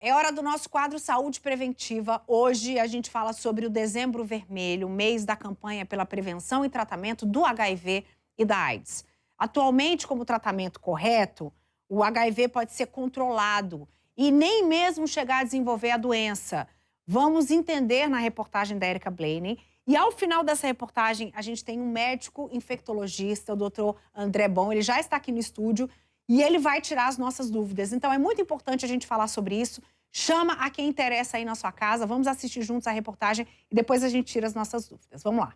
É hora do nosso quadro Saúde Preventiva. Hoje a gente fala sobre o Dezembro Vermelho, mês da campanha pela prevenção e tratamento do HIV e da AIDS. Atualmente, como tratamento correto, o HIV pode ser controlado e nem mesmo chegar a desenvolver a doença. Vamos entender na reportagem da Erika Blaney. E ao final dessa reportagem, a gente tem um médico infectologista, o Dr. André Bon. Ele já está aqui no estúdio e ele vai tirar as nossas dúvidas. Então é muito importante a gente falar sobre isso. Chama a quem interessa aí na sua casa. Vamos assistir juntos a reportagem e depois a gente tira as nossas dúvidas. Vamos lá.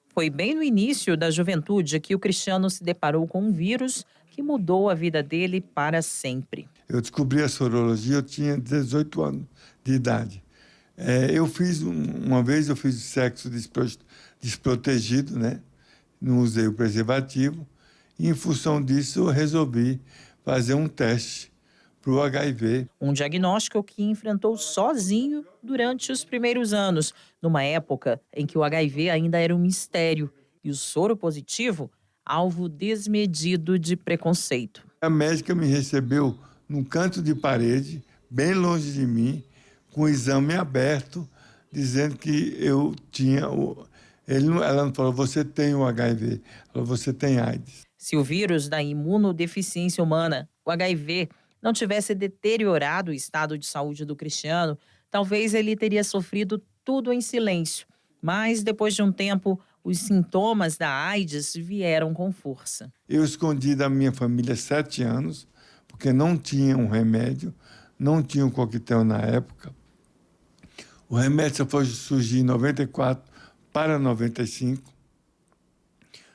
Foi bem no início da juventude que o Cristiano se deparou com um vírus que mudou a vida dele para sempre. Eu descobri a sorologia, eu tinha 18 anos de idade. Uma vez eu fiz sexo desprotegido, né? Não usei o preservativo. E em função disso eu resolvi fazer um teste para o HIV. Um diagnóstico que enfrentou sozinho durante os primeiros anos, numa época em que o HIV ainda era um mistério e o soro positivo alvo desmedido de preconceito. A médica me recebeu num canto de parede, bem longe de mim, com o exame aberto, dizendo que eu tinha ela não falou, você tem o HIV, ela falou, você tem AIDS. Se o vírus da imunodeficiência humana, o HIV, não tivesse deteriorado o estado de saúde do Cristiano, talvez ele teria sofrido tudo em silêncio. Mas, depois de um tempo, os sintomas da AIDS vieram com força. Eu escondi da minha família 7 anos, porque não tinha um remédio, não tinha um coquetel na época. O remédio só foi surgir em 94 para 95.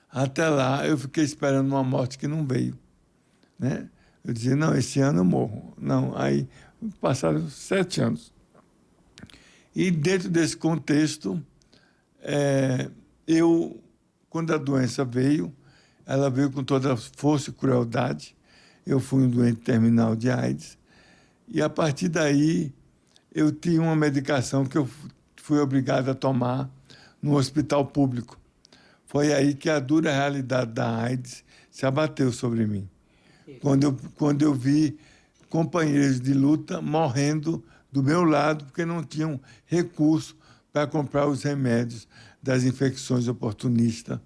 Até lá, eu fiquei esperando uma morte que não veio, né? Eu dizia, não, esse ano eu morro. Não, aí passaram 7 anos. E dentro desse contexto, quando a doença veio, ela veio com toda a força e crueldade. Eu fui um doente terminal de AIDS. E a partir daí, eu tinha uma medicação que eu fui obrigado a tomar no hospital público. Foi aí que a dura realidade da AIDS se abateu sobre mim. Quando eu vi companheiros de luta morrendo do meu lado, porque não tinham recurso para comprar os remédios das infecções oportunistas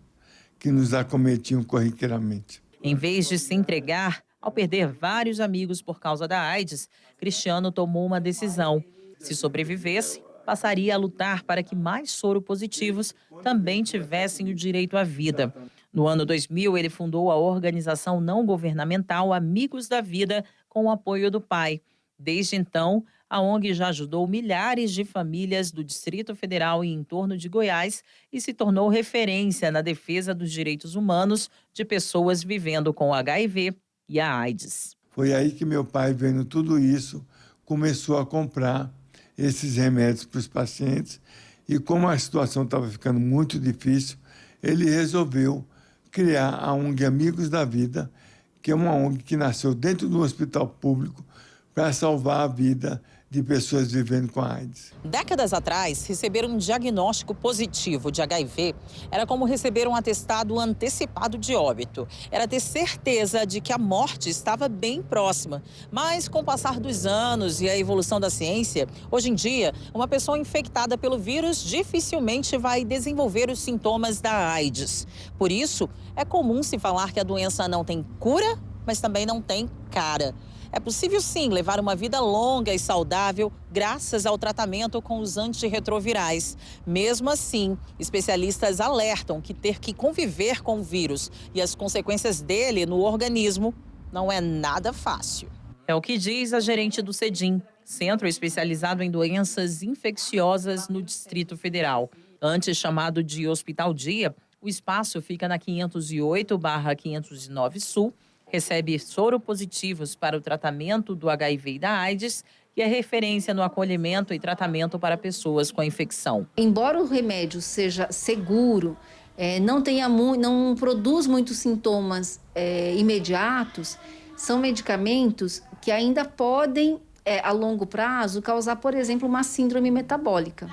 que nos acometiam corriqueiramente. Em vez de se entregar, ao perder vários amigos por causa da AIDS, Cristiano tomou uma decisão. Se sobrevivesse, passaria a lutar para que mais soropositivos também tivessem o direito à vida. No ano 2000, ele fundou a organização não governamental Amigos da Vida, com o apoio do pai. Desde então, a ONG já ajudou milhares de famílias do Distrito Federal e em torno de Goiás e se tornou referência na defesa dos direitos humanos de pessoas vivendo com HIV e a AIDS. Foi aí que meu pai, vendo tudo isso, começou a comprar esses remédios para os pacientes e como a situação estava ficando muito difícil, ele resolveu criar a ONG Amigos da Vida, que é uma ONG que nasceu dentro do hospital público para salvar a vida de pessoas vivendo com AIDS. Décadas atrás, receber um diagnóstico positivo de HIV era como receber um atestado antecipado de óbito. Era ter certeza de que a morte estava bem próxima. Mas, com o passar dos anos e a evolução da ciência, hoje em dia, uma pessoa infectada pelo vírus dificilmente vai desenvolver os sintomas da AIDS. Por isso, é comum se falar que a doença não tem cura, mas também não tem cara. É possível, sim, levar uma vida longa e saudável graças ao tratamento com os antirretrovirais. Mesmo assim, especialistas alertam que ter que conviver com o vírus e as consequências dele no organismo não é nada fácil. É o que diz a gerente do CEDIM, Centro Especializado em Doenças Infecciosas no Distrito Federal. Antes chamado de Hospital Dia, o espaço fica na 508/509 Sul, recebe soropositivos para o tratamento do HIV e da AIDS e é referência no acolhimento e tratamento para pessoas com a infecção. Embora o remédio seja seguro, não produz muitos sintomas imediatos, são medicamentos que ainda podem, a longo prazo, causar, por exemplo, uma síndrome metabólica,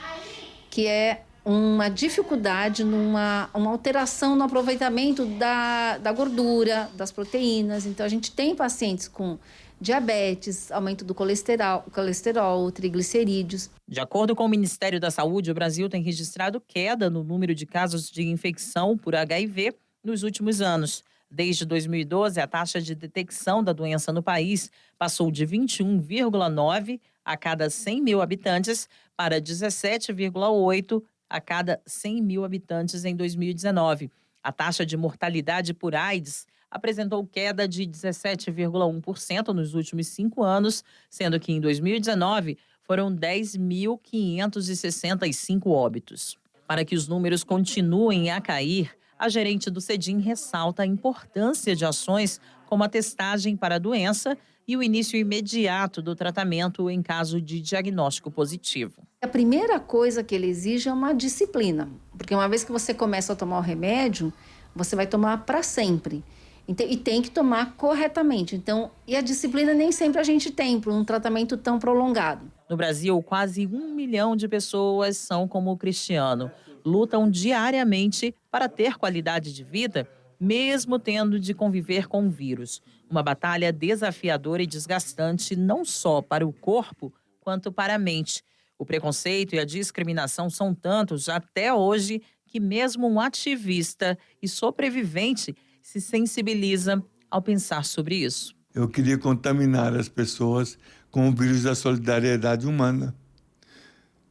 que é uma dificuldade uma alteração no aproveitamento da gordura, das proteínas. Então, a gente tem pacientes com diabetes, aumento do colesterol, triglicerídeos. De acordo com o Ministério da Saúde, o Brasil tem registrado queda no número de casos de infecção por HIV nos últimos anos. Desde 2012, a taxa de detecção da doença no país passou de 21,9 a cada 100 mil habitantes para 17,8 a cada 100 mil habitantes em 2019. A taxa de mortalidade por AIDS apresentou queda de 17,1% nos últimos 5 anos, sendo que em 2019 foram 10.565 óbitos. Para que os números continuem a cair, a gerente do CEDIM ressalta a importância de ações como a testagem para a doença e o início imediato do tratamento em caso de diagnóstico positivo. A primeira coisa que ele exige é uma disciplina, porque uma vez que você começa a tomar o remédio, você vai tomar para sempre. E tem que tomar corretamente. Então, e a disciplina nem sempre a gente tem para um tratamento tão prolongado. No Brasil, quase 1 milhão de pessoas são como o Cristiano. Lutam diariamente para ter qualidade de vida, mesmo tendo de conviver com o vírus. Uma batalha desafiadora e desgastante não só para o corpo, quanto para a mente. O preconceito e a discriminação são tantos até hoje que mesmo um ativista e sobrevivente se sensibiliza ao pensar sobre isso. Eu queria contaminar as pessoas com o vírus da solidariedade humana,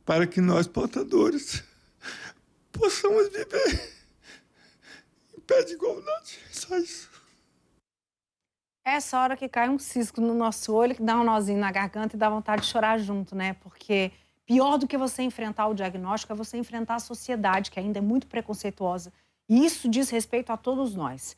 para que nós, portadores, possamos viver em pé de igualdade. Só isso. Essa hora que cai um cisco no nosso olho, que dá um nozinho na garganta e dá vontade de chorar junto, né? Porque pior do que você enfrentar o diagnóstico é você enfrentar a sociedade, que ainda é muito preconceituosa. E isso diz respeito a todos nós.